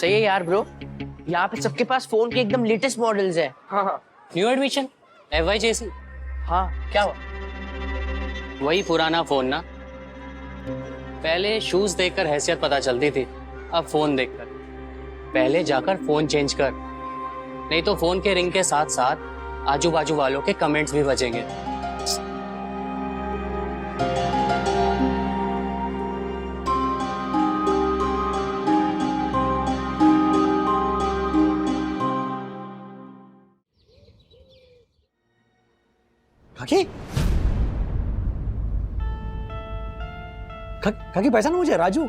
सही है यार ब्रो, यहाँ पे सबके पास फोन के एकदम लेटेस्ट मॉडल्स है। हाँ हाँ, न्यू एडमिशन FYJC। हाँ क्या हुआ? वही पुराना फोन ना, पहले शूज देखकर हैसियत पता चलती थी, अब फोन देखकर। पहले जाकर फोन चेंज कर, नहीं तो फोन के रिंग के साथ साथ आजू बाजू वालों के कमेंट्स भी बचेंगे। काकी काकी पहचाना मुझे? राजू,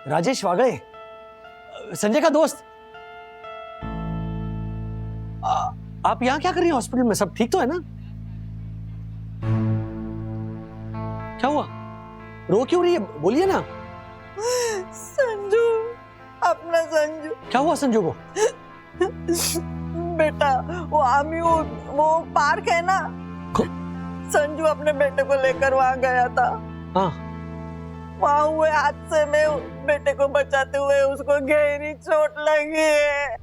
राजेश वागले, संजय का दोस्त। आप यहाँ क्या कर रही हैं हॉस्पिटल में? सब ठीक तो है ना? क्या हुआ? रो क्यों रही है? बोलिए ना। संजू, अपना संजू। क्या हुआ संजू को? बेटा, वो आमी वो पार्क है ना, संजू अपने बेटे को लेकर वहां गया था। हाँ। वहां हुए हादसे में बेटे को बचाते हुए उसको गहरी चोट लगी है।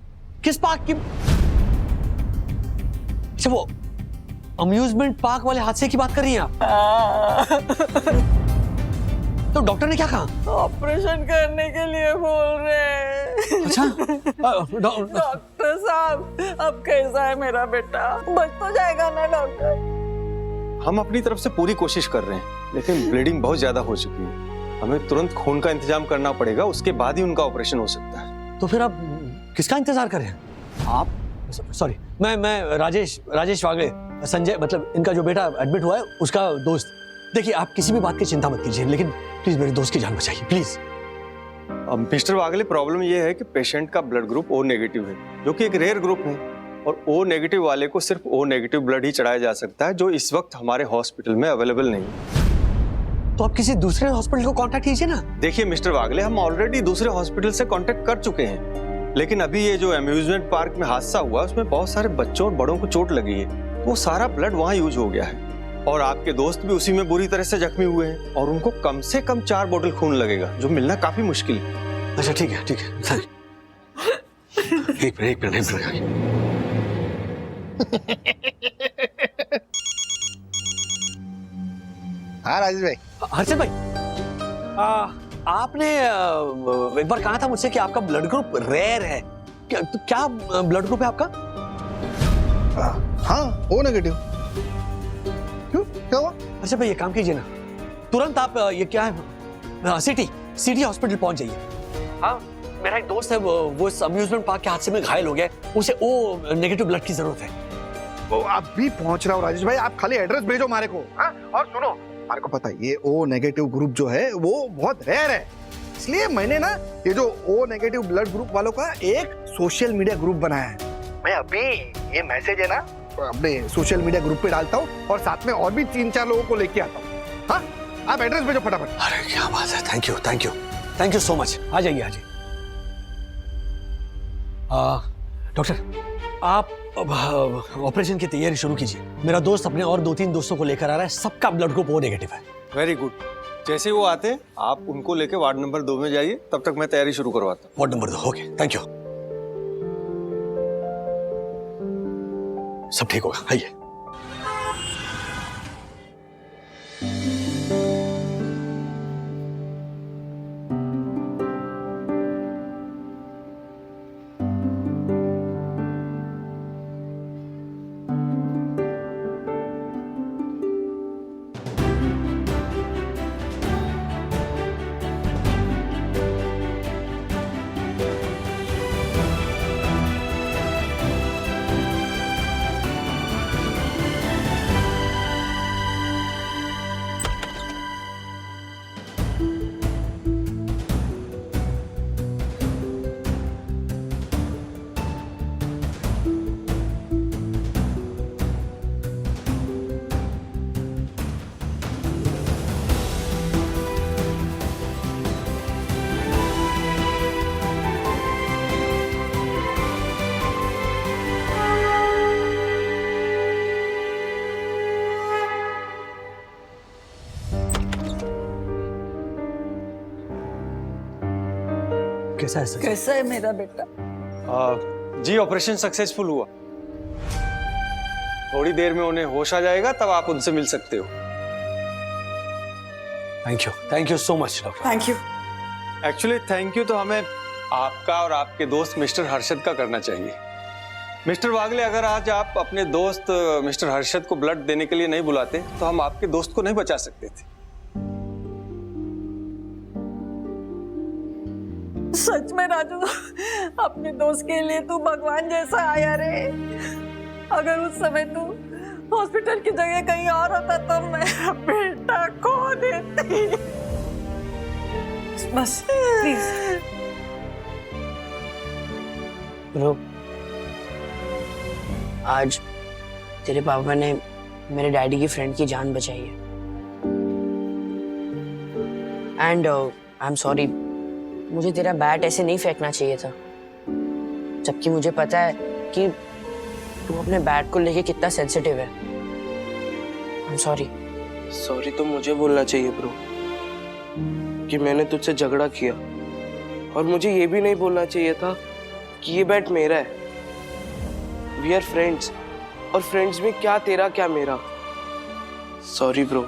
किस पार्क की? अच्छा, वो अम्यूजमेंट पार्क वाले हादसे की बात कर रही हैं आप? तो डॉक्टर ने क्या कहा? ऑपरेशन करने के लिए बोल रहे हैं। अच्छा। डॉक्टर साहब, अब कैसा है मेरा बेटा? बच तो जाएगा ना डॉक्टर? हम अपनी तरफ से पूरी कोशिश कर रहे हैं, लेकिन ब्लीडिंग बहुत ज्यादा हो चुकी है। हमें तुरंत खून का इंतजाम करना पड़ेगा, उसके बाद ही उनका ऑपरेशन हो सकता है। तो फिर आप किसका इंतजार कर रहे हैं? आप? सॉरी, मैं राजेश वागले, संजय, मतलब इनका जो बेटा एडमिट हुआ है उसका दोस्त। देखिए, आप किसी भी बात की चिंता मत कीजिए, लेकिन प्लीज मेरे दोस्त की जान बचाइए, प्लीज। अब मिस्टर वागले, प्रॉब्लम यह है कि पेशेंट का ब्लड ग्रुप O नेगेटिव है, जो कि एक रेयर ग्रुप है, और O नेगेटिव वाले को सिर्फ O नेगेटिव ब्लड ही चढ़ाया जा सकता है, जो इस वक्त हमारे हॉस्पिटल में अवेलेबल नहीं है। तो आप किसी दूसरे हॉस्पिटल को कांटेक्ट कीजिए ना। देखिए मिस्टर वागले, हम ऑलरेडी दूसरे हॉस्पिटल से कांटेक्ट कर चुके हैं, लेकिन अभी ये जो अम्यूजमेंट पार्क में हादसा हुआ उसमें बहुत सारे बच्चों और बड़ों को चोट लगी है, वो सारा ब्लड वहां यूज हो गया है, और आपके दोस्त भी उसी में बुरी तरह से जख्मी हुए हैं, और उनको कम से कम 4 बोतल खून लगेगा, जो मिलना काफी मुश्किल है। अच्छा ठीक है, एक मिनट। हाँ राजेश भाई। हर्षद भाई, आपने एक बार कहा था मुझसे कि आपका ब्लड ग्रुप रेयर है। क्या ब्लड ग्रुप है आपका? हाँ, O नेगेटिव। क्यों, क्या हुआ? अच्छा भाई, ये काम कीजिए ना, तुरंत आप ये क्या है, सिटी हॉस्पिटल पहुंच जाइए। हाँ, मेरा एक दोस्त है, वो इस अम्यूजमेंट पार्क के हादसे में घायल हो गया, उसे O नेगेटिव ब्लड की जरूरत है। वो अभी पहुंच रहा हूँ राजेश भाई, आप खाली एड्रेस भेजो हमारे को। हाँ? और सुनो, हमारे को पता है ये O नेगेटिव ग्रुप जो है वो बहुत रेयर है, इसलिए मैंने ना ये जो O नेगेटिव ब्लड ग्रुप वालों का एक सोशल मीडिया ग्रुप बनाया है। मैं अभी ये मैसेज है ना अपने सोशल मीडिया ग्रुप पे डालता हूँ, और साथ में और भी 3-4 लोगों को लेके आता हूँ। हाँ, आप एड्रेस भेजो फटाफट। अरे क्या बात है, थैंक यू सो मच। आ जाइए। डॉक्टर, आप ऑपरेशन की तैयारी शुरू कीजिए। मेरा दोस्त अपने और 2-3 दोस्तों को लेकर आ रहा है, सबका ब्लड ग्रुप O नेगेटिव है। Very good. जैसे वो आते हैं आप उनको लेके वार्ड नंबर 2 में जाइए, तब तक मैं तैयारी शुरू करवाता हूँ। Ward number 2, okay, thank you. सब ठीक होगा, आइए। कैसा है संजय? कैसा है मेरा बेटा? जी ऑपरेशन सक्सेसफुल हुआ। थोड़ी देर में उन्हें होश आ जाएगा, तब आप उनसे मिल सकते हो। Thank you so much doctor. Thank you. Actually thank you तो हमें आपका और आपके दोस्त मिस्टर हर्षद का करना चाहिए। मिस्टर वागले, अगर आज आप अपने दोस्त मिस्टर हर्षद को ब्लड देने के लिए नहीं बुलाते तो हम आपके दोस्त को नहीं बचा सकते थे। सच में राजू, अपने दोस्त के लिए तू भगवान जैसा आया रे। अगर उस समय तू हॉस्पिटल की जगह कहीं और होता तो मेरा बेटा खो देती। बस प्लीज। ब्रो, आज तेरे पापा ने मेरे डैडी की फ्रेंड की जान बचाई है। एंड आई एम सॉरी, मुझे तेरा बैट ऐसे नहीं फेंकना चाहिए था, जबकि मुझे पता है कि तू अपने बैट को लेके कितना सेंसिटिव है। I am sorry. सॉरी तो मुझे बोलना चाहिए ब्रो कि मैंने तुझसे झगड़ा किया, और मुझे ये भी नहीं बोलना चाहिए था कि ये बैट मेरा है। वी आर फ्रेंड्स, और फ्रेंड्स में क्या तेरा क्या मेरा। Sorry bro.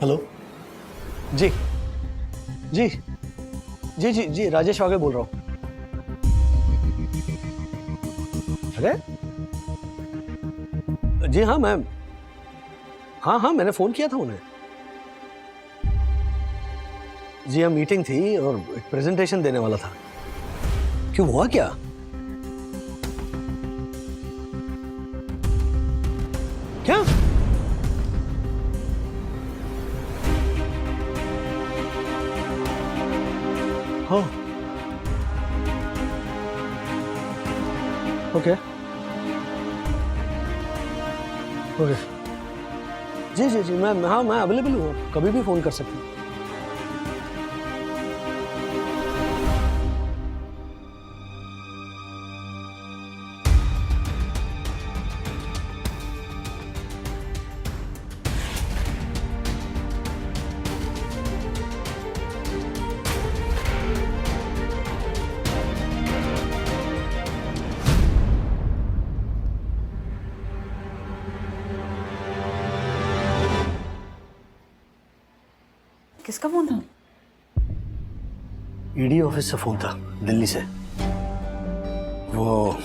हेलो जी जी जी जी जी राजेश वागे बोल रहा हूँ। अरे जी हाँ मैम, हाँ मैंने फोन किया था उन्हें। जी हाँ, मीटिंग थी और एक प्रेजेंटेशन देने वाला था। क्यों, हुआ क्या? क्या? हाँ ओके ओके जी जी जी मैं अवेलेबल हूँ, कभी भी फोन कर सकते हैं। किसका फोन था? ईडी ऑफिस से फोन था, दिल्ली से। वो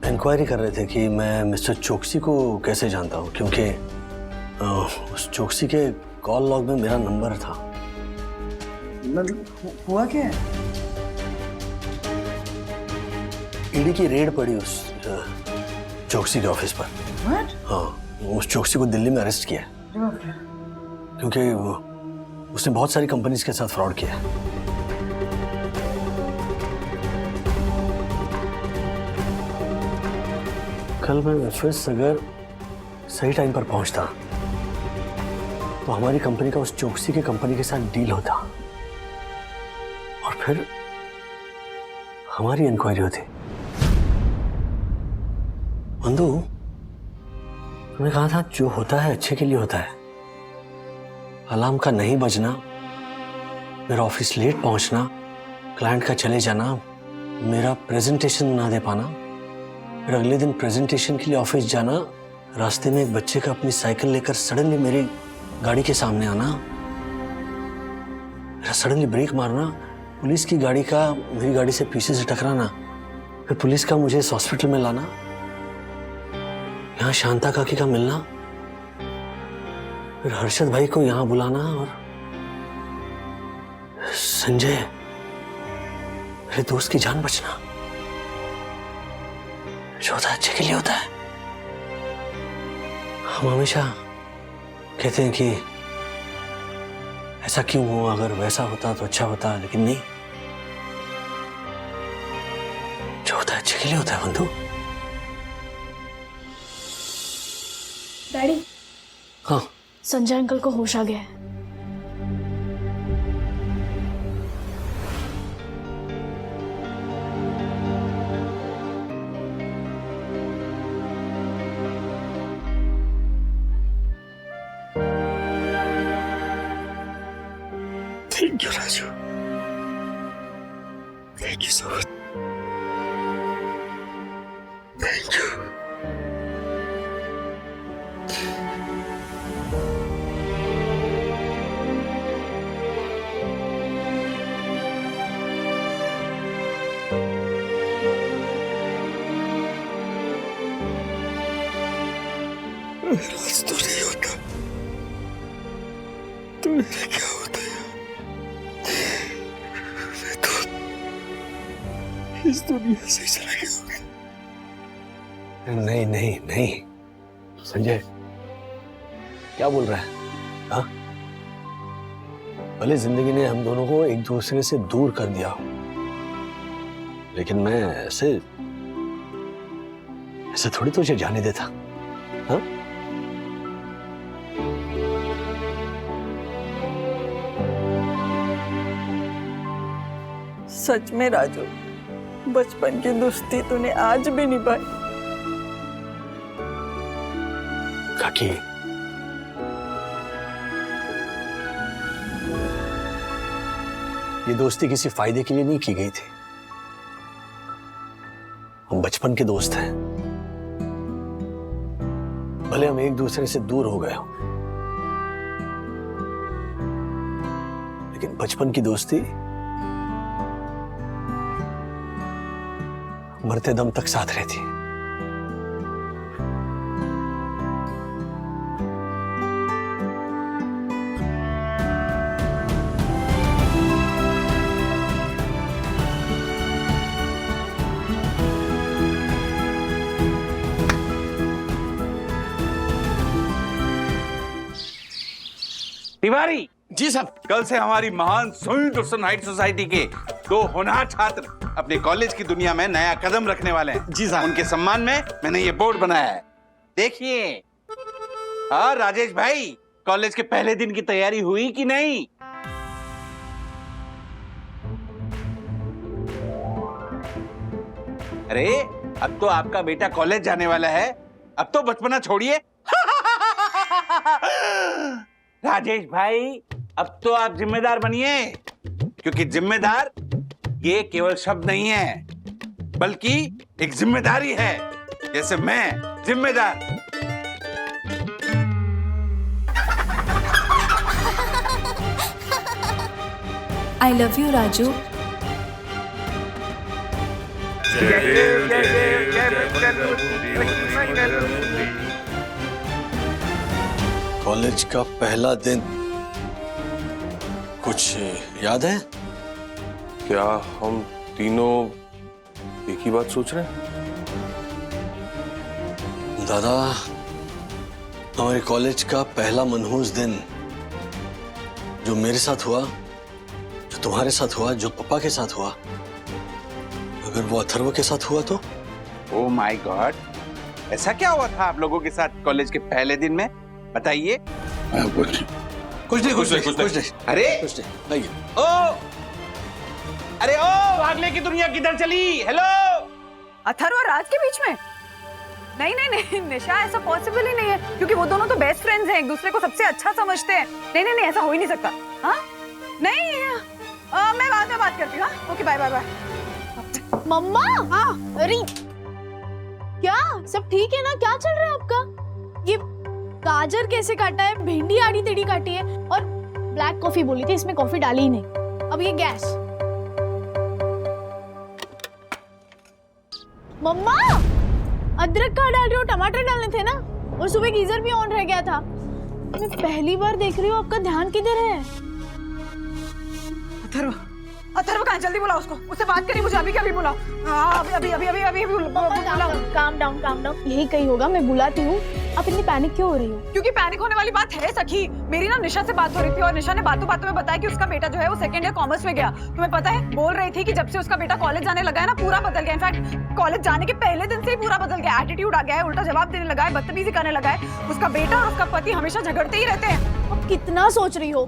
इंक्वायरी कर रहे थे कि मैं मिस्टर चोकसी को कैसे जानता हूँ, क्योंकि उस चोकसी के कॉल लॉग में मेरा नंबर था। हुआ क्या है? ईडी की रेड पड़ी उस चोकसी के ऑफिस पर। What? हाँ, उस चोकसी को दिल्ली में अरेस्ट किया है, क्योंकि उसने बहुत सारी कंपनीज के साथ फ्रॉड किया है। कल मैं ऑफिस अगर सही टाइम पर पहुंचता तो हमारी कंपनी का उस चोकसी की कंपनी के साथ डील होता और फिर हमारी इंक्वायरी होती। बंधु, तुमने कहा था जो होता है अच्छे के लिए होता है। अलार्म का नहीं बजना, मेरा ऑफिस लेट पहुंचना, क्लाइंट का चले जाना, मेरा प्रेजेंटेशन ना दे पाना, फिर अगले दिन प्रेजेंटेशन के लिए ऑफिस जाना, रास्ते में एक बच्चे का अपनी साइकिल लेकर सडनली मेरी गाड़ी के सामने आना, मेरा सडनली ब्रेक मारना, पुलिस की गाड़ी का मेरी गाड़ी से पीछे से टकराना, फिर पुलिस का मुझे इस हॉस्पिटल में लाना, यहाँ शांता काकी का मिलना, फिर हर्षद भाई को यहाँ बुलाना, और संजय मेरे दोस्त की जान बचना। जो होता है अच्छे के लिए होता है। हम हमेशा कहते हैं कि ऐसा क्यों हुआ, अगर वैसा होता तो अच्छा होता, लेकिन नहीं, जो होता है अच्छे के लिए होता है बंधु। डैडी, हाँ संजय अंकल को होश आ गया है। You Raju, thank you so much, thank you. राज तो नहीं होता तो मेरा क्या होता यार? मैं तो इस दुनिया से चला गया। नहीं नहीं नहीं संजय, क्या बोल रहा है? हाँ, भले जिंदगी ने हम दोनों को एक दूसरे से दूर कर दिया, लेकिन मैं ऐसे थोड़ी तुझे जाने देता। हाँ, सच में राजू, बचपन की दोस्ती तूने आज भी निभाई। काकी, ये दोस्ती किसी फायदे के लिए नहीं की गई थी। हम बचपन के दोस्त हैं, भले हम एक दूसरे से दूर हो गए हो, लेकिन बचपन की दोस्ती मरते दम तक साथ रहती है। तिवारी जी साहब। कल से हमारी महान सुन हाइट सोसाइटी के 2 होनहार छात्र अपने कॉलेज की दुनिया में नया कदम रखने वाले हैं। जी साहब। उनके सम्मान में मैंने ये बोर्ड बनाया है, देखिए। हाँ राजेश भाई, कॉलेज के पहले दिन की तैयारी हुई कि नहीं? अरे अब तो आपका बेटा कॉलेज जाने वाला है, अब तो बचपना छोड़िए। राजेश भाई, अब तो आप जिम्मेदार बनिए, क्योंकि जिम्मेदार ये केवल शब्द नहीं है, बल्कि एक जिम्मेदारी है, जैसे मैं जिम्मेदार। I love you Raju. College का पहला दिन कुछ याद है? क्या हम तीनों एक ही बात सोच रहे हैं? दादा, हमारे कॉलेज का पहला मनहूस दिन जो मेरे साथ हुआ, जो तुम्हारे साथ हुआ, जो पापा के साथ हुआ, अगर वो अथर्व के साथ हुआ तो? ओह माय गॉड, ऐसा क्या हुआ था आप लोगों के साथ कॉलेज के पहले दिन में, बताइए। कुछ नहीं। अरे कुछ नहीं। ओ, अरे ओ, भागने की दुनिया किधर चली? हेलो, अथर्व और राज के बीच में? नहीं नहीं नहीं निशा, ऐसा पॉसिबल ही नहीं है, क्योंकि वो दोनों तो बेस्ट फ्रेंड्स हैं, एक दूसरे को सबसे अच्छा समझते हैं। नहीं नहीं नहीं, ऐसा हो ही नहीं सकता। हाँ नहीं, मैं बाद में बात करती हूँ। Okay, bye bye bye. मम्मा। हाँ अरे क्या सब ठीक है ना? क्या चल रहा है आपका? ये गाजर कैसे काटा है, भिंडी आड़ी टेढ़ी काटी है, और ब्लैक कॉफी बोली थी, इसमें कॉफी डाली ही नहीं। अब ये गैस। मम्मा, अदरक कहाँ डाल रही हो? टमाटर डालने थे ना, और सुबह गीजर भी ऑन रह गया था। मैं पहली बार देख रही हूँ, आपका ध्यान किधर है? अथर्व, अथर्व कहाँ? जल्दी बुलाओ उसको, उससे बात करी मुझे अभी। अभी बुलाओ। हाँ अभी बुलाओ। Calm down. यही कहीं होगा, मैं बुलाती हूँ। आप इतनी पैनिक क्यों हो रही हो? क्योंकि पैनिक होने वाली बात है सखी। मेरी ना निशा से बात हो रही थी, और निशा ने बातों में बताया कि उसका बेटा जो है वो सेकंड ईयर कॉमर्स में गया। तुम्हें पता है, बोल रही थी कि जब से उसका बेटा कॉलेज जाने लगा है ना, पूरा बदल गया। इनफैक्ट कॉलेज जाने के पहले दिन से ही पूरा बदल गया। एटीट्यूड आ गया है, उल्टा जवाब देने लगा है, बदतमीजी करने लगा है। उसका बेटा और उसका पति हमेशा झगड़ते ही रहते हैं। अब कितना सोच रही हो?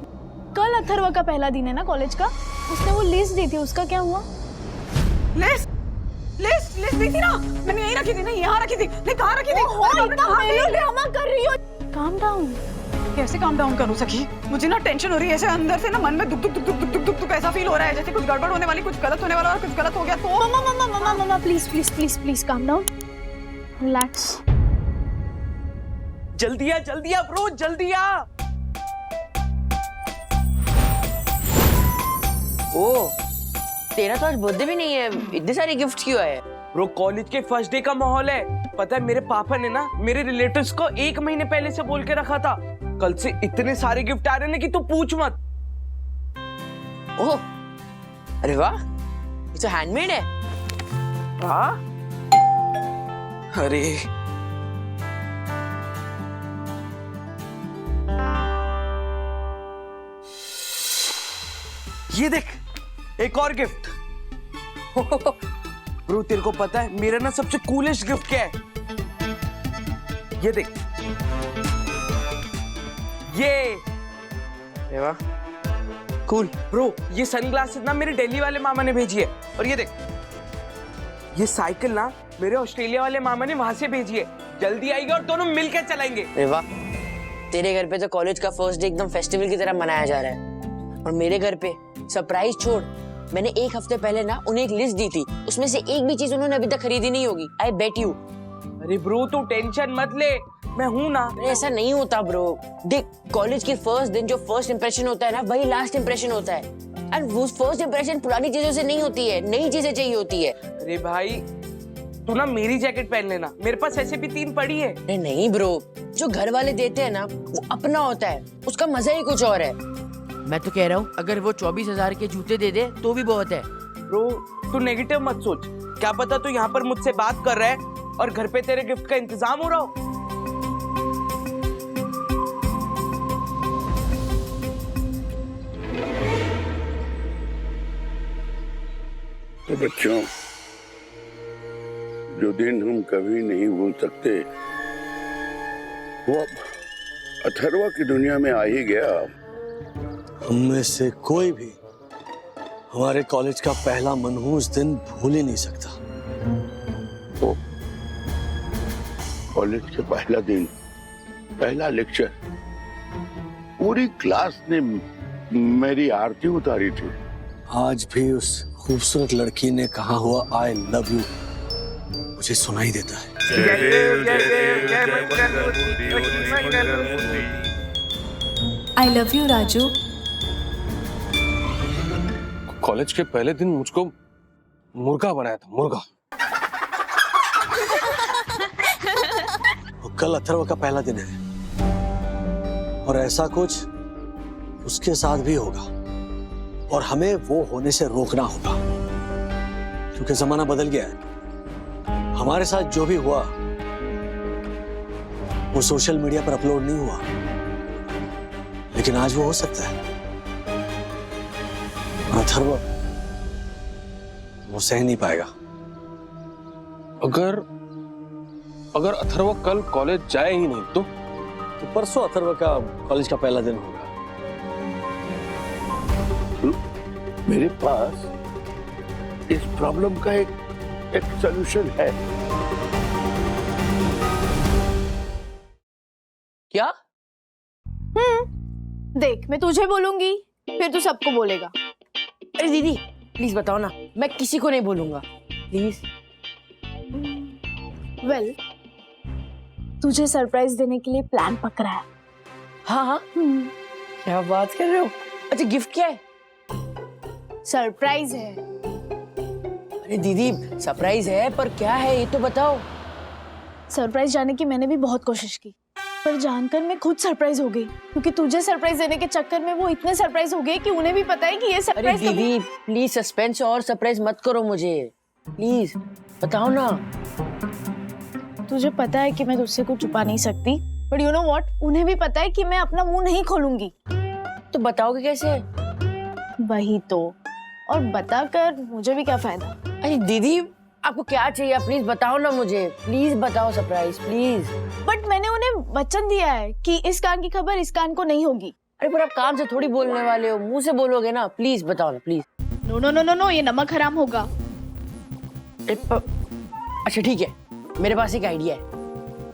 कल अथर्व का पहला दिन है ना कॉलेज का, उसने वो लिस्ट दी थी, उसका क्या हुआ? लिस्ट दी थी ना, मैंने यहीं रखी थी। नहीं यहाँ रखी थी, नहीं कहाँ रखी थी? ड्रामा कर रही हो। Calm down. कैसे काम डाउन करूं सखी? मुझे ना टेंशन हो रही है, ऐसे अंदर से ना मन में दुख दुख दुख दुख दुख दुख दुख दुख ऐसा फील हो रहा है जैसे कुछ गड़बड़ होने वाली, कुछ गलत होने वाला, और कुछ गलत हो गया तो। मम्मा please please please please calm down, relax. जल्दी आ ब्रो, जल्दी आ। ओ, तेरा तो आज बर्थडे भी नहीं है, इतने सारे गिफ्ट क्यों आए? ब्रो कॉलेज के फर्स्ट डे का माहौल है। पता है मेरे पापा ने ना मेरे रिलेटिव्स को 1 महीने पहले से बोल के रखा था, कल से इतने सारे गिफ्ट आ रहे हैं कि तू पूछ मत। ओह, अरे वाह, ये तो हैंडमेड है। हाँ? अरे ये देख, एक और गिफ्ट। ब्रो तेरे को पता है मेरा ना सबसे कूलेस्ट गिफ्ट क्या है? ये देख, ये वाह, कूल। ब्रो ये सनग्लासेस ना मेरे दिल्ली वाले मामा ने भेजी है, और ये देख, ये साइकिल ना मेरे ऑस्ट्रेलिया वाले मामा ने वहां से भेजी है। जल्दी आएगी और दोनों मिलकर चलाएंगे। अरे वाह, तेरे घर पे तो कॉलेज का फर्स्ट डे एकदम फेस्टिवल की तरह मनाया जा रहा है, और मेरे घर पे सरप्राइज छोड़, मैंने 1 हफ्ते पहले ना उन्हें एक लिस्ट दी थी, उसमें से एक भी चीज उन्होंने अभी तक खरीदी नहीं होगी। आई बेट यू। अरे ब्रो तू टेंशन मत ले, मैं हूं ना। अरे ऐसा नहीं होता ब्रो, देख कॉलेज के फर्स्ट दिन जो फर्स्ट इंप्रेशन होता है ना, वही लास्ट इंप्रेशन होता है, एंड वो फर्स्ट इंप्रेशन पुरानी चीजों से नहीं होती है, नई चीजें चाहिए होती है। अरे भाई तू ना मेरी जैकेट पहन लेना, मेरे पास ऐसे भी 3 पड़ी है। अरे नहीं ब्रो, जो घर वाले देते हैं ना वो अपना होता है, उसका मजा ही कुछ और है। मैं तो कह रहा हूँ अगर वो 24,000 के जूते दे दे तो भी बहुत है। ब्रो तू नेगेटिव मत सोच, क्या पता तू यहाँ पर मुझसे बात कर रहा है और घर पे तेरे गिफ्ट का इंतजाम हो रहा हो। तो बच्चों, जो दिन हम कभी नहीं भूल सकते वो अब अथर्वा की दुनिया में आ ही गया। हम में से कोई भी हमारे कॉलेज का पहला मनहूस दिन भूल ही नहीं सकता। तो कॉलेज के पहला दिन, पहला लेक्चर, पूरी क्लास ने मेरी आरती उतारी थी। आज भी उस खूबसूरत लड़की ने कहा हुआ आई लव यू मुझे सुनाई देता है। I love you Raju. College के पहले दिन मुझको मुर्गा बनाया था, मुर्गा। कल अथर्व का पहला दिन है और ऐसा कुछ उसके साथ भी होगा, और हमें वो होने से रोकना होगा, क्योंकि जमाना बदल गया है। हमारे साथ जो भी हुआ वो सोशल मीडिया पर अपलोड नहीं हुआ, लेकिन आज वो हो सकता है। अथर्व वो सह नहीं पाएगा। अगर अथर्व कल कॉलेज जाए ही नहीं तो परसों अथर्व का कॉलेज का पहला दिन होगा। मेरे पास इस प्रॉब्लम का एक सॉल्यूशन है। क्या? देख मैं तुझे बोलूंगी फिर तू सबको बोलेगा। अरे दीदी प्लीज बताओ ना, मैं किसी को नहीं बोलूंगा प्लीज। वेल तुझे सरप्राइज देने के लिए प्लान पकड़ा है। हाँ हाँ, क्या बात कर रहे हो? अच्छा गिफ्ट क्या है? सरप्राइज है। अरे दीदी सरप्राइज है पर क्या है ये तो बताओ। सरप्राइज जाने की मैंने भी बहुत कोशिश की, पर जानकर मैं खुद सरप्राइज हो गई, क्योंकि तुझे सरप्राइज देने के चक्कर में वो इतने सरप्राइज हो गए कि उन्हें भी पता है कि ये अरे सरप्राइज। दीदी प्लीज सस्पेंस और सरप्राइज मत करो मुझे, प्लीज बताओ ना। तुझे पता है कि मैं तुझसे कुछ छुपा नहीं सकती, बट यू नो व्हाट, उन्हें भी पता है कि मैं अपना मुंह नहीं खोलूंगी। तो बताओगे कैसे? वही तो, और बताकर मुझे भी क्या फायदा। अरे दीदी आपको क्या चाहिए प्लीज बताओ ना मुझे, प्लीज बताओ सरप्राइज प्लीज। बट मैंने उन्हें वचन दिया है कि इस कान की खबर इस कान को नहीं होगी। अरे पर आप कान से थोड़ी बोलने वाले हो, मुंह से बोलोगे ना, प्लीज बताओ ना please. No no no no no, ये नमक हराम होगा। अच्छा ठीक है, मेरे पास एक आइडिया है,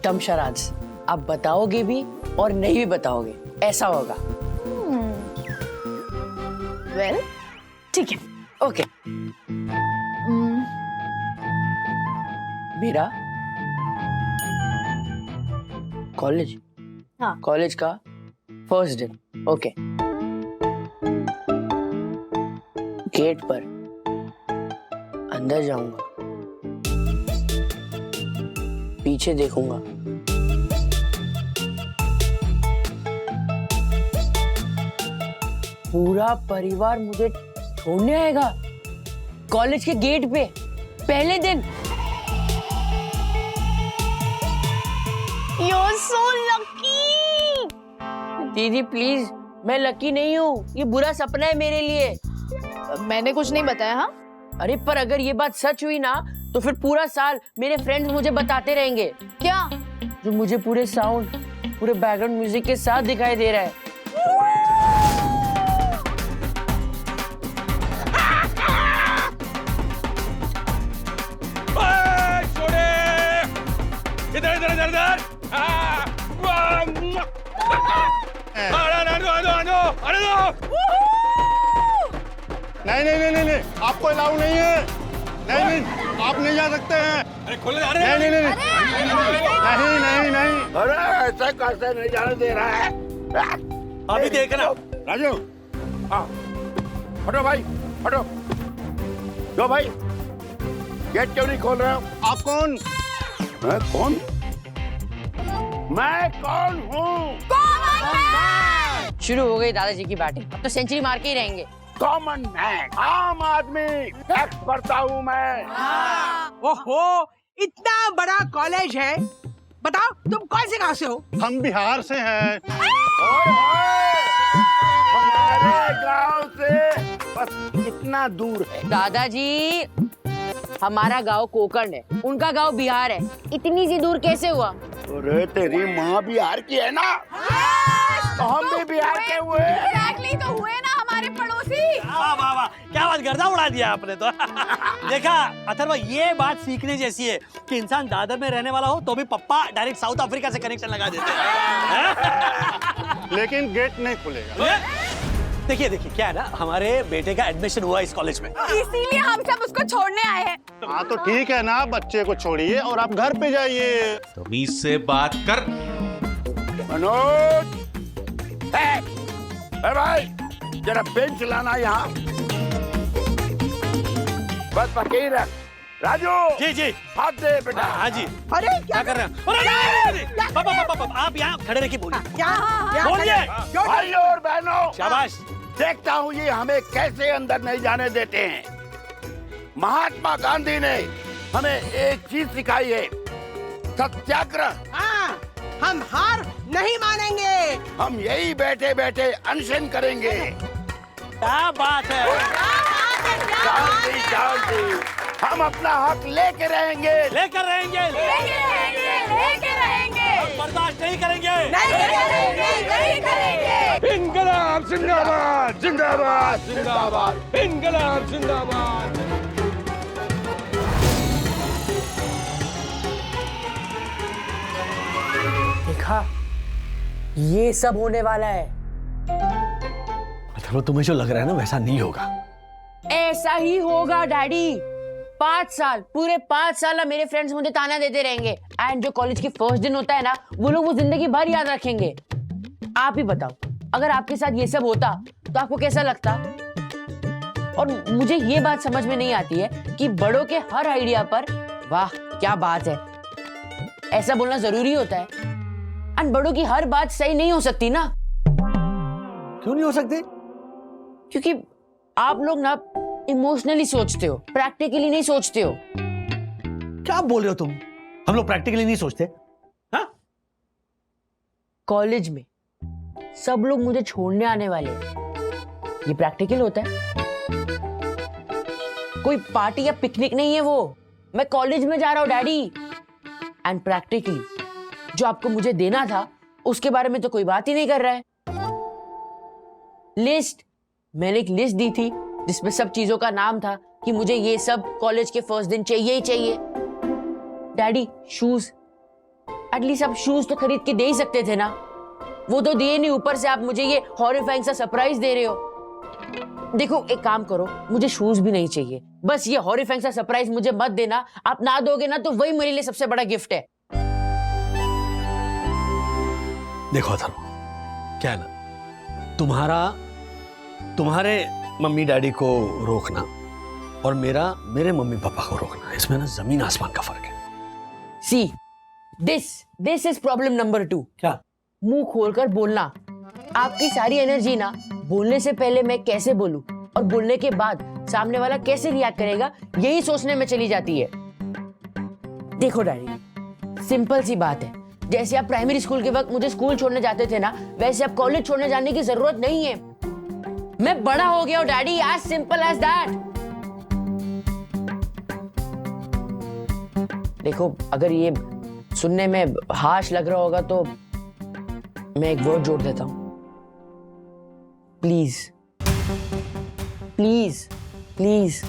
टम शराड्स। आप बताओगे भी और नहीं भी बताओगे, ऐसा होगा। वेल ठीक है। ओके। मेरा कॉलेज, हाँ। कॉलेज का फर्स्ट दिन। ओके। गेट पर अंदर जाऊंगा, पीछे देखूंगा, पूरा परिवार मुझे छोड़ने आएगा कॉलेज के गेट पे पहले दिन। You're so lucky. दीदी प्लीज, मैं लकी नहीं हूँ, ये बुरा सपना है मेरे लिए। मैंने कुछ नहीं बताया। हाँ, अरे पर अगर ये बात सच हुई ना तो फिर पूरा साल मेरे फ्रेंड्स मुझे बताते रहेंगे क्या? जो मुझे पूरे साउंड, पूरे बैकग्राउंड म्यूजिक के साथ दिखाई दे रहा है। इधर इधर इधर इधर। नहीं नहीं नहीं नहीं, आपको अलाउ नहीं है। नहीं नहीं, आप नहीं जा सकते हैं। अरे खोले। अरे नहीं नहीं नहीं नहीं नहीं। अरे ऐसा कैसे नहीं जाने दे रहा है? अभी देखना। राजू, हाँ, हटो भाई, हटो। जो भाई, गेट क्यों नहीं खोल रहे हो? आप कौन? मैं कौन? मैं कौन हूँ? शुरू हो गई दादाजी की बैटिंग, अब तो सेंचुरी मार के ही रहेंगे। कॉमन मैन, आम आदमी, टैक्स भरता हूँ मैं। ओहो, इतना बड़ा कॉलेज है। बताओ तुम कौन से गांव से हो? हम बिहार से हैं। ओए ओए, हमारे गांव से बस इतना दूर है। दादाजी, हमारा गांव कोकण है, उनका गांव बिहार है, इतनी सी दूर कैसे हुआ? अरे तेरी माँ बिहार की है ना, तो हम भी बिहार के हुए। Exactly, तो हुए ना हमारे पड़ोसी। वाह वाह वाह, क्या बात, गर्दा उड़ा दिया आपने तो। देखा अथर्व, ये बात सीखने जैसी है कि इंसान दादर में रहने वाला हो तो भी पप्पा डायरेक्ट साउथ अफ्रीका से कनेक्शन लगा देते हैं। लेकिन गेट नहीं खुलेगा। देखिए देखिए, क्या है ना, हमारे बेटे का एडमिशन हुआ इस कॉलेज में, इसीलिए हम सब उसको छोड़ने आए हैं। हाँ तो ठीक है ना, बच्चे को छोड़िए और आप घर पे जाइए। तमीज से बात कर। मनोज, भाई जरा बेंच लाना यहाँ। बस फकीर है। राजू, जी जी, हाथ दे बेटा। हाँ जी। अरे क्या कर रहे हैं? अरे पापा, आप यहाँ खड़े रह के बोलिए। क्या बोलिए। भाइयों और बहनों, शाबाश। देखता हूँ ये हमें कैसे अंदर नहीं जाने देते हैं। महात्मा गांधी ने हमें एक चीज सिखाई है, सत्याग्रह। हाँ, हम हार नहीं मानेंगे। हम यही बैठे बैठे अनशन करेंगे। क्या बात है। शांति शांति, हम अपना हक लेके रहेंगे। लेकर रहेंगे, लेके रहेंगे। बर्दाश्त नहीं करेंगे। नहीं करेंगे। इनकलाब जिंदाबाद, जिंदाबाद, जिंदाबाद, इनकलाब जिंदाबाद। देखा, ये सब होने वाला है। अथर्व, तुम्हें जो लग रहा है ना वैसा नहीं होगा। ऐसा ही होगा डैडी। 5 साल, पूरे 5 साल मेरे फ्रेंड्स मुझे ताना देते रहेंगे, एंड जो कॉलेज की फर्स्ट दिन होता है ना, वो लोग वो जिंदगी भर याद रखेंगे। आप ही बताओ, अगर आपके साथ ये सब होता तो आपको कैसा लगता? और मुझे ये बात समझ में नहीं आती है कि बड़ों के हर आइडिया पर वाह क्या बात है ऐसा बोलना जरूरी होता है, एंड बड़ों की हर बात सही नहीं हो सकती ना। क्यों नहीं हो सकते? क्योंकि आप लोग ना इमोशनली सोचते हो, प्रैक्टिकली नहीं सोचते हो। क्या बोल रहे हो तुम? हम लोग प्रैक्टिकली नहीं सोचते। हाँ? कॉलेज में सब लोग मुझे छोड़ने आने वाले हैं, ये प्रैक्टिकल होता है? कोई पार्टी या पिकनिक नहीं है वो, मैं कॉलेज में जा रहा हूं डैडी। एंड प्रैक्टिकली जो आपको मुझे देना था उसके बारे में तो कोई बात ही नहीं कर रहा है। लिस्ट, मैंने एक लिस्ट दी थी जिसमें सब चीजों का नाम था कि मुझे ये सब कॉलेज के फर्स्ट दिन चाहिए ही चाहिए। डैडी, शूज, एटलीस्ट आप शूज तो खरीद के दे ही सकते थे ना। वो तो दिए नहीं, ऊपर से आप मुझे ये हॉरिफाइंग सा सरप्राइज दे रहे हो। देखो एक काम करो, मुझे शूज भी नहीं चाहिए, बस ये हॉरिफाइंग सा सरप्राइज मुझे मत देना। आप ना दोगे ना तो वही मेरे लिए सबसे बड़ा गिफ्ट है। देखो अथर्व, क्या है ना, तुम्हारे मम्मी डैडी को रोकना और मेरे मम्मी पापा को रोकना, इसमें ना जमीन आसमान का फर्क है। See this is problem number 2। क्या? मुंह खोलकर बोलना। आपकी सारी एनर्जी ना बोलने से पहले मैं कैसे बोलूं और बोलने के बाद सामने वाला कैसे रिएक्ट करेगा, यही सोचने में चली जाती है। देखो डैडी, सिंपल सी बात है, जैसे आप प्राइमरी स्कूल के वक्त मुझे स्कूल छोड़ने जाते थे ना, वैसे आप कॉलेज छोड़ने जाने की जरूरत नहीं है। मैं बड़ा हो गया हूं daddy, as simple as that. देखो अगर ये सुनने में हार्श लग रहा होगा तो मैं एक वर्ड जोड़ देता हूं, प्लीज प्लीज प्लीज।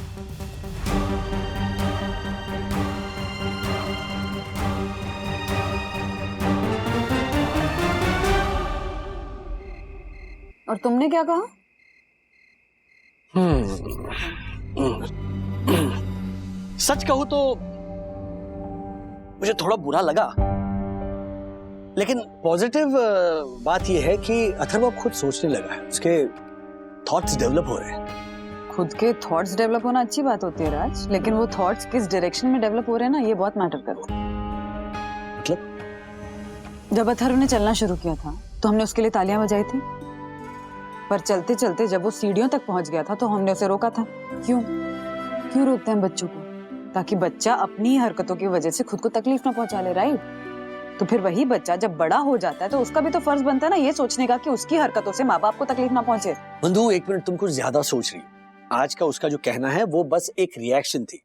और तुमने क्या कहा? सच कहूं तो मुझे थोड़ा बुरा लगा, लेकिन पॉजिटिव बात यह है कि अथर्व अब खुद सोचने लगा है, उसके थॉट्स डेवलप हो रहे हैं। खुद के थॉट्स डेवलप होना अच्छी बात होती है राज, लेकिन वो थॉट्स किस डायरेक्शन में डेवलप हो रहे हैं ना, ये बहुत मैटर करता है। मतलब? जब अथर्व ने चलना शुरू किया था तो हमने उसके लिए तालियां बजाई थी, पर चलते चलते जब वो सीढ़ियों तक पहुंच गया था तो हमने उसे रोका था। क्यों रोकते हैं बच्चों को? ताकि बच्चा अपनी हरकतों की वजह से खुद को तकलीफ ना पहुंचा ले, राइट? तो फिर वही बच्चा जब बड़ा हो जाता है तो उसका भी तो फर्ज बनता है ना ये सोचने का कि उसकी हरकतों से माँ बाप को तकलीफ ना पहुंचे। बंधु एक मिनट, तुम कुछ ज्यादा सोच रही हो। आज का उसका जो कहना है वो बस एक रिएक्शन थी।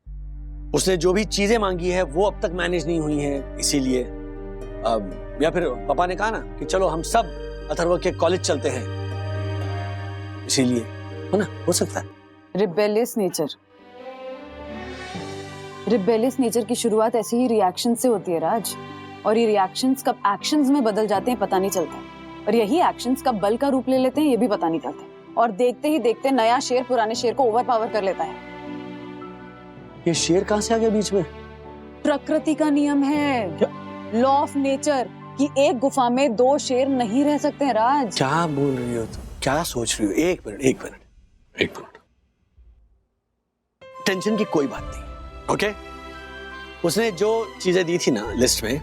उसने जो भी चीजें मांगी है वो अब तक मैनेज नहीं हुई है, इसीलिए या फिर पापा ने कहा ना कि चलो हम सब अथर्व के कॉलेज चलते हैं, इसीलिए, है ना? हो सकता है। रिबेलियस नेचर की शुरुआत ऐसे ही रिएक्शन से होती है राज, और ये रिएक्शंस कब एक्शंस में बदल जाते हैं पता नहीं चलता, और यही एक्शंस कब बल का रूप ले लेते हैं ये भी पता नहीं चलता, और देखते ही देखते नया शेर पुराने शेर को ओवरपावर कर लेता है। ये शेर कहां से आ गया बीच में? प्रकृति का नियम है, लॉ ऑफ नेचर, कि एक गुफा में 2 शेर नहीं रह सकते हैं राज। क्या बोल रही हो तुम? क्या सोच रही हो? एक मिनट। टेंशन की कोई बात नहीं, ओके? उसने जो चीजें दी थी ना लिस्ट में,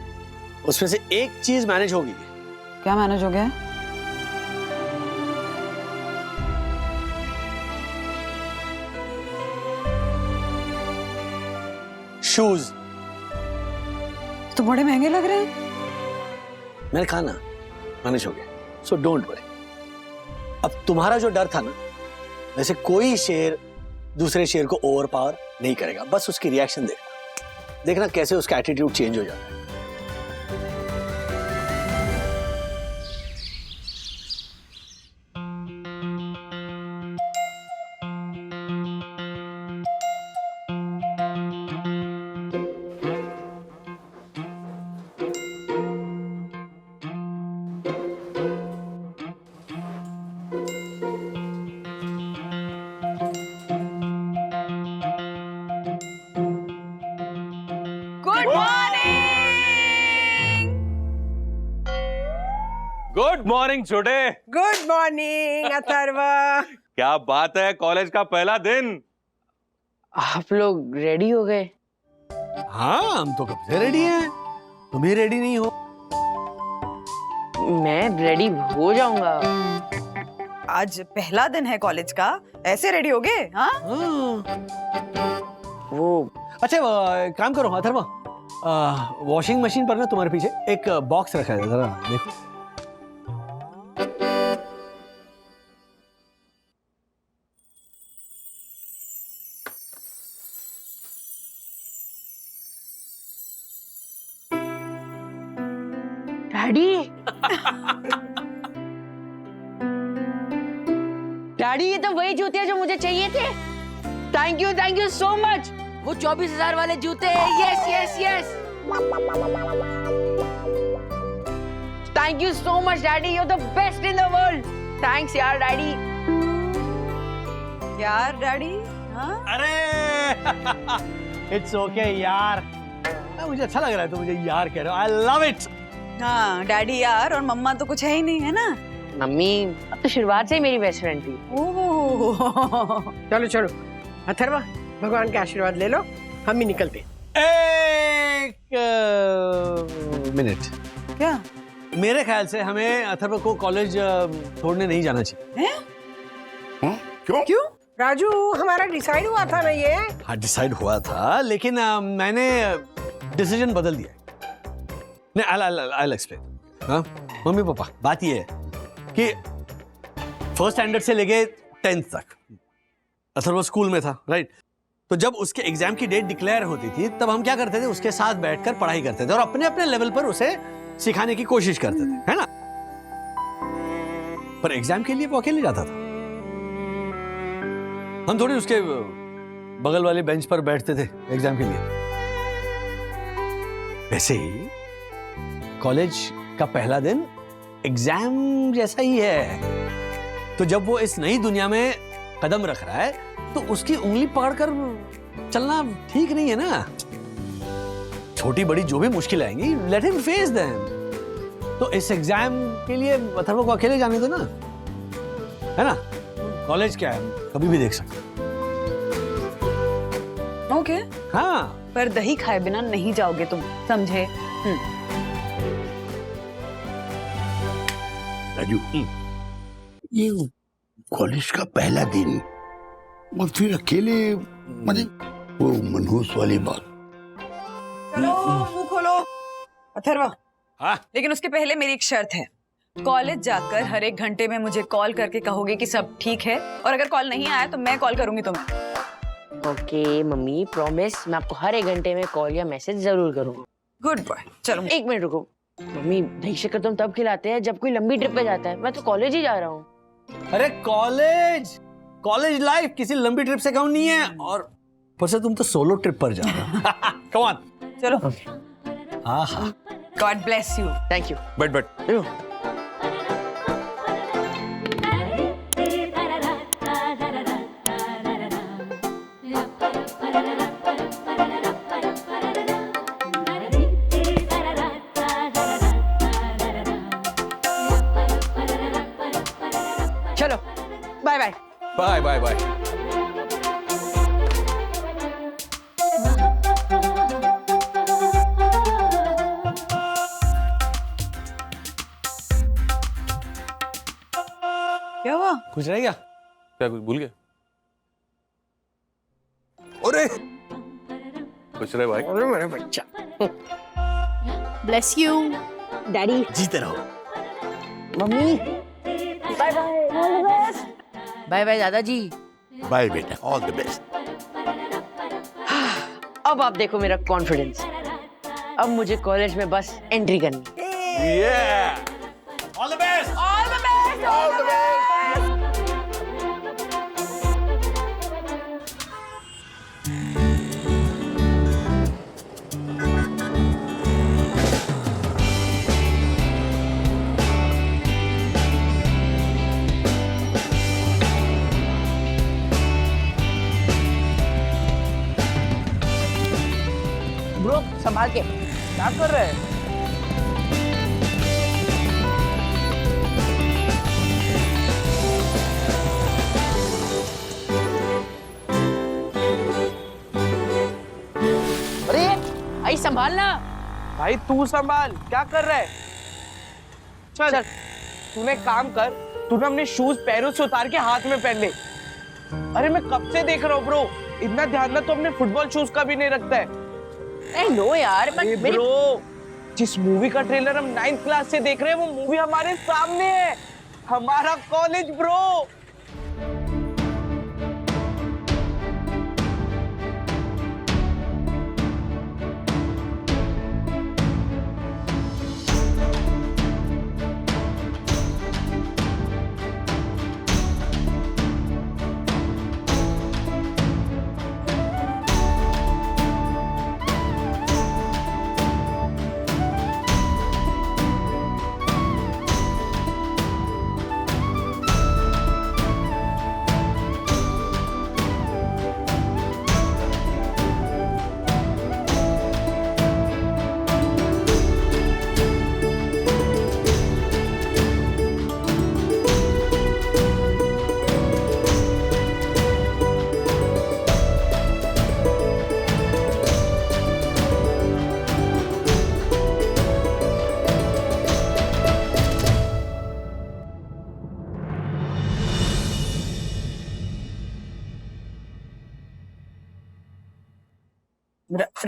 उसमें से एक चीज मैनेज होगी। क्या मैनेज हो गया? शूज। तो बड़े महंगे लग रहे हैं। मैंने कहा ना मैनेज हो गया, सो डोंट वरी। अब तुम्हारा जो डर था ना, वैसे कोई शेर दूसरे शेर को ओवर पावर नहीं करेगा, बस उसकी रिएक्शन देखना कैसे उसका एटीट्यूड चेंज हो जाता है। गुड मॉर्निंग छोटे। Good morning Atharva. क्या बात है, कॉलेज का पहला दिन। आप लोग रेडी हो गए? हाँ, हम तो कब से रेडी हैं। तुम ही रेडी नहीं हो? मैं रेडी हो जाऊंगा। आज पहला दिन है कॉलेज का, ऐसे रेडी हो गए? हाँ? वो अच्छा काम करो अथर्व, वॉशिंग मशीन पर ना तुम्हारे पीछे एक बॉक्स रखा है, जरा देखो। डैडी ये तो वही जूते हैं जो मुझे चाहिए थे। Thank you so much. वो 24,000 वाले जूते हैं। Yes. Thank you so much daddy, you are the best in the world. Thanks यार डैडी। यार डैडी, हाँ अरे इट्स ओके यार, मुझे अच्छा लग रहा है तो मुझे यार कह रहे हो, आई लव इट। हाँ डैडी यार, और मम्मा तो कुछ है ही नहीं, है ना? मम्मी अब तो शुरुआत से ही मेरी बेस्ट फ्रेंड थी। ओह चलो चलो अथर्वा, भगवान के आशीर्वाद ले लो, हम ही निकलते। एक मिनट, क्या? मेरे ख्याल से हमें अथर्व को कॉलेज छोड़ने नहीं जाना चाहिए। क्यों? क्यों राजू, हमारा डिसाइड हुआ था ना ये। हाँ डिसाइड हुआ था, लेकिन मैंने डिसीजन बदल दिया। नहीं, I'll explain। हाँ मम्मी पापा, बात ये है कि फर्स्ट स्टैंडर्ड से लेके 10th तक अथर्व स्कूल में था, राइट? तो जब उसके एग्जाम की डेट डिक्लेयर होती थी तब हम क्या करते थे, उसके साथ बैठकर पढ़ाई करते थे और अपने अपने लेवल पर उसे सिखाने की कोशिश करते थे, है ना? पर एग्जाम के लिए वो अकेले जाता था, हम थोड़ी उसके बगल वाले बेंच पर बैठते थे एग्जाम के लिए। वैसे ही कॉलेज का पहला दिन एग्जाम जैसा ही है। तो जब वो इस नई दुनिया में कदम रख रहा है तो उसकी उंगली पकड़कर चलना ठीक नहीं है ना। छोटी बड़ी जो भी मुश्किल आएंगी, लेट हिम फेस देम। तो इस एग्जाम के लिए अथर्व को अकेले जाने दो ना, है ना? कॉलेज क्या है, कभी भी देख सकते। ओके। हाँ पर दही खाए बिना नहीं जाओगे तुम, समझे? राजू, ये कॉलेज का पहला दिन और फिर अकेले, मतलब वो मनहूस वाली बात। चलो मुंह खोलो अथर्वा। हाँ? लेकिन उसके पहले मेरी एक शर्त है, कॉलेज जाकर हर 1 घंटे में मुझे कॉल करके कहोगे कि सब ठीक है, और अगर कॉल नहीं आया तो मैं कॉल करूंगी तुम्हें। ओके मम्मी, प्रॉमिस, मैं आपको हर 1 घंटे में कॉल या मैसेज जरूर करूंगा। Good boy. चलो 1 मिनट रुको मम्मी, दही शक्कर तो हम तब खिलाते हैं जब कोई लंबी ट्रिप पे जाता है, मैं तो कॉलेज ही जा रहा हूँ। अरे कॉलेज लाइफ किसी लंबी ट्रिप से कम नहीं है, और पर से तुम तो सोलो ट्रिप पर जा रहे हो। कम ऑन, चलो। हाँ हाँ, God bless you. Thank you. बैठ। चलो bye bye. Bye bye bye. क्या हुआ? कुछ रह गया? क्या कुछ भूल गए? अरे कुछ रहे भाई। अरे मेरा बच्चा। Bless you daddy. जीते रहो। Mummy bye bye, all the best. Bye bye दादाजी। बाय बेटा, ऑल द बेस्ट। अब आप देखो मेरा कॉन्फिडेंस, अब मुझे कॉलेज में बस एंट्री करनी। All the best. All the best. All the best. Bro संभाल के, क्या कर रहे हैं? अरे आई संभालना। भाई तू संभाल, क्या कर रहा है? चल तूने काम कर, तूने अपने शूज पैरों से उतार के हाथ में पहन ले। अरे मैं कब से देख रहा हूँ ब्रो, इतना ध्यान ना तो अपने फुटबॉल शूज का भी नहीं रखता है। नो यार, ब्रो, जिस मूवी का ट्रेलर हम 9th क्लास से देख रहे हैं वो मूवी हमारे सामने है, हमारा कॉलेज ब्रो।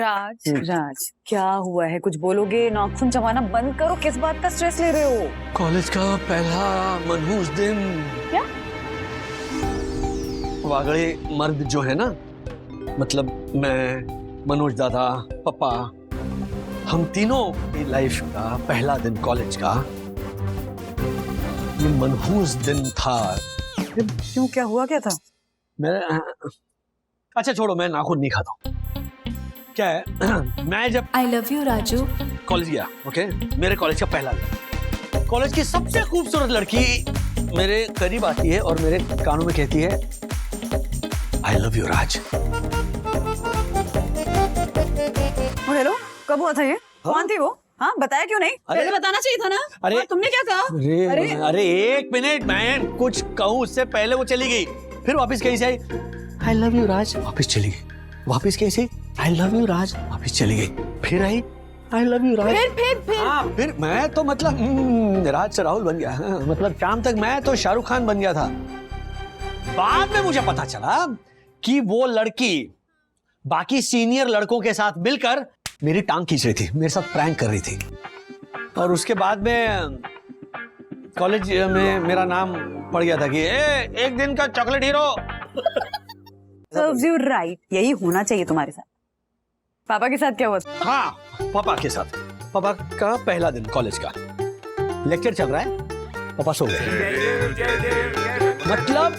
राज राज क्या हुआ है, कुछ बोलोगे? नाखून चबाना बंद करो, किस बात का स्ट्रेस ले रहे हो? कॉलेज का पहला मनहूस दिन। क्या? वागड़े मर्द जो है ना, मतलब मैं, मनोज दादा, पापा, हम तीनों की लाइफ का पहला दिन कॉलेज का ये मनहूस दिन था। क्यों, क्या हुआ, क्या था? मेरा अच्छा छोड़ो, मैं नाखून नहीं खाता हूँ। क्या है मैं जब I love you, Raju. College गया, ओके, मेरे कॉलेज का पहला दिन, कॉलेज की सबसे खूबसूरत लड़की मेरे करीब आती है और मेरे कानों में कहती है I love you Raj. Hello, कब हुआ था ये? कौन थी वो? हाँ, बताया क्यों नहीं? पहले बताना चाहिए था ना। अरे और तुमने क्या कहा? अरे एक मिनट, मैं कुछ कहूँ उससे पहले वो चली गई, फिर वापस कहीं से आई आई लव यू राज, वापस चली गई, वापस कहीं से आई लव यू राज, वापस चली गई, फिर आई आई लव यू राज, फिर हाँ, फिर मैं तो मतलब राज से राहुल बन गया। हाँ, मतलब शाम तक मैं तो शाहरुख खान बन गया था। बाद में मुझे पता चला कि वो लड़की बाकी सीनियर लड़कों के साथ मिलकर मेरी टांग खींच रही थी, मेरे साथ प्रैंक कर रही थी, और उसके बाद में कॉलेज में मेरा नाम पड़ गया था कि एक दिन का chocolate hero. Serves you right, यही होना चाहिए तुम्हारे साथ। पापा के साथ क्या हुआ? हाँ, पापा के साथ, पापा का पहला दिन कॉलेज का, लेक्चर चल रहा है, पापा सो गए, मतलब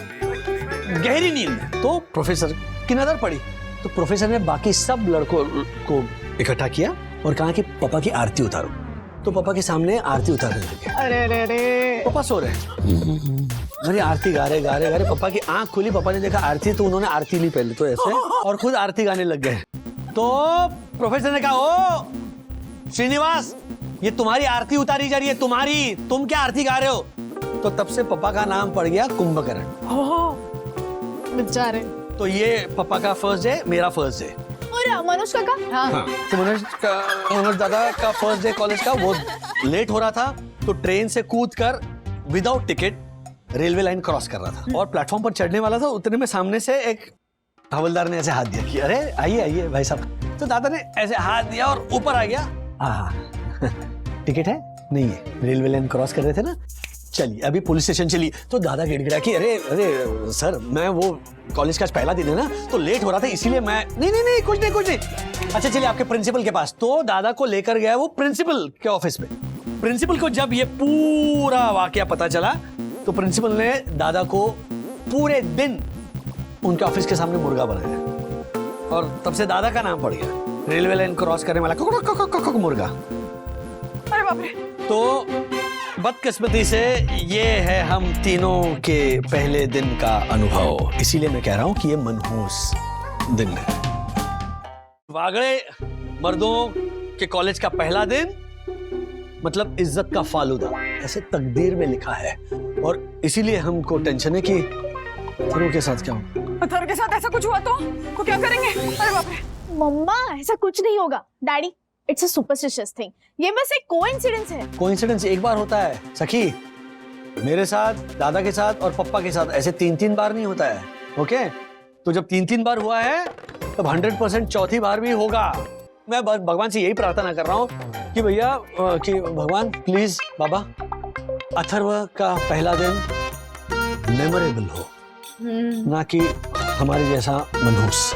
गहरी नींद में। तो प्रोफेसर की नजर पड़ी, तो प्रोफेसर ने बाकी सब लड़कों को इकट्ठा किया और कहा कि पापा की आरती उतारो। तो पापा के सामने आरती उतारने लगे। अरे पापा सो रहे, अरे आरती गा रहे, पापा की आंख खुली, पापा ने देखा आरती, तो उन्होंने आरती ली पहले तो ऐसे, और खुद आरती गाने लग गए। तो प्रोफेसर ने कहा ओ श्रीनिवास, ये तुम्हारी आरती उतारी जा रही है, तुम्हारी, तुम क्या आरती गा रहे हो? तो तब से पापा का नाम पड़ गया कुंभकर्ण। बेचारे। तो ये पापा का फर्स्ट डे, मेरा फर्स्ट डे। और मनोज काका? हाँ, तो मनोज दादा का फर्स्ट डे कॉलेज का, वो लेट हो रहा था, तो ट्रेन से कूदकर without ticket railway line cross कर रहा था, और प्लेटफॉर्म पर चढ़ने वाला था। उतने में सामने से एक हवलदार ने ऐसे हाथ दिया कि अरे आइए आइए भाई साहब। तो दादा ने ऐसे हाथ दिया और ऊपर आ गया। टिकट है? नहीं है, रेलवे लाइन क्रॉस कर रहे थे ना, चलिए अभी पुलिस स्टेशन चलिए। तो दादा गिड़गिड़ा कि अरे अरे सर, मैं वो कॉलेज का पहला दिन है ना, तो लेट हो रहा था, इसीलिए मैं नहीं कुछ नहीं। अच्छा चलिए आपके प्रिंसिपल के पास। तो दादा को लेकर गया वो प्रिंसिपल के ऑफिस में। प्रिंसिपल को जब ये पूरा वाकया पता चला, तो प्रिंसिपल ने दादा को पूरे दिन उनके ऑफिस के सामने मुर्गा बनाया, और तब से दादा का नाम पड़ गया रेलवे लाइन क्रॉस करने वाला मुर्गा। अरे बाप रे। तो बदकिस्मती से ये है हम तीनों के पहले दिन का अनुभव, इसीलिए मैं कह रहा हूं कि ये मनहूस दिन है। वागड़े मर्दों के कॉलेज का पहला दिन मतलब इज्जत का फालूदा, ऐसे तकदीर में लिखा है, और इसीलिए हमको टेंशन है कि अथर्व के साथ क्या हो। अथर्व के साथ ऐसा कुछ हुआ तो क्या करेंगे? अरे बाप रे। मम्मा, ऐसा कुछ नहीं होगा। Daddy, it's a superstitious thing, ये बस एक कोइंसिडेंस है। कोइंसिडेंस एक बार होता है सखी, मेरे साथ, दादा के साथ और पप्पा के साथ ऐसे 3-3 बार नहीं होता है, ओके? तो जब 3-3 बार हुआ है, तब 100% चौथी बार भी होगा। मैं भगवान से यही प्रार्थना कर रहा हूँ कि भैया, कि भगवान प्लीज बाबा, अथर्व का पहला दिन मेमोरेबल हो, ना कि हमारे जैसा मनहूस।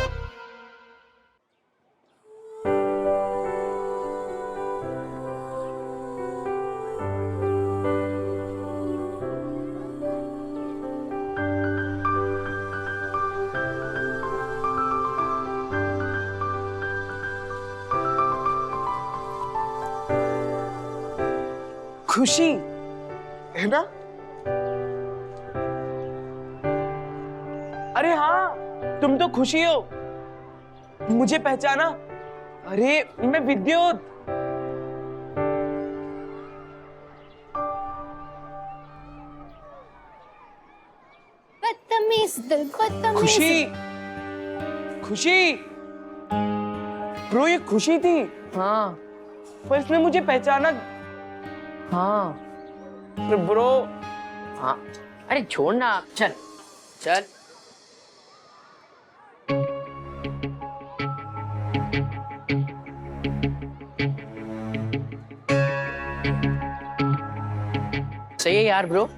खुशी है ना? अरे हाँ, तुम तो खुशी हो, मुझे पहचाना? अरे मैं विद्युत। बदतमीज दिल, बदतमीज। खुशी, खुशी ब्रो, ये खुशी थी। हाँ, पर इसने मुझे पहचाना। हाँ पर ब्रो, हाँ, अरे छोड़ ना, चल चल। सही है यार ब्रो,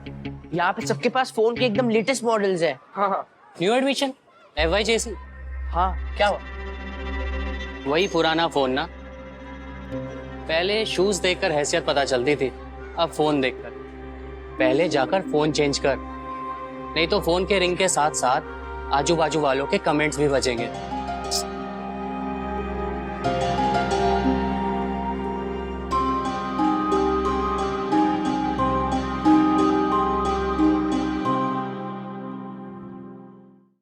यहाँ पे सबके पास फोन के एकदम लेटेस्ट मॉडल्स है। हाँ, न्यू एडमिशन FYJC। हाँ, क्या हुआ? वही पुराना फोन ना। पहले शूज देखकर हैसियत पता चलती थी, अब फोन देखकर। पहले जाकर फोन चेंज कर, नहीं तो फोन के रिंग के साथ साथ आजू बाजू वालों के कमेंट्स भी बजेंगे।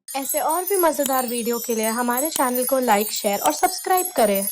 ऐसे और भी मज़ेदार वीडियो के लिए हमारे चैनल को लाइक, शेयर और सब्सक्राइब करें।